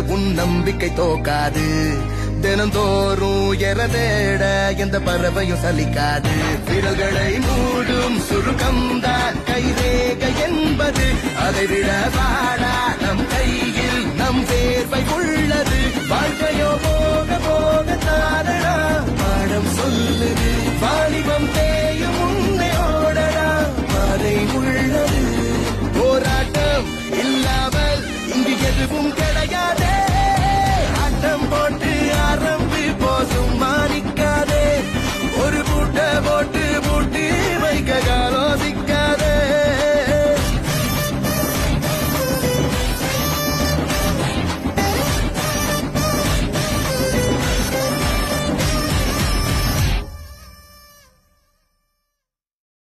உன் நம்பிக்கை தோக்காது. தினந்தோறும் எரதேட எந்த பறவையும் சலிக்காது. விரல்களை மூடும் சுருக்கம்தான் கைரேக என்பது. அதை விட வாடா நம் கையில் நம் தேர்வை உள்ளது. வாழ்க்கையோ போக போக தாரடா பாடம் சொல்லுது. வாலிபம் தேயும் முன்னே ஓடடா பாதை உள்ளது. போராட்டம் இல்லாமல் இங்கு எதுவும்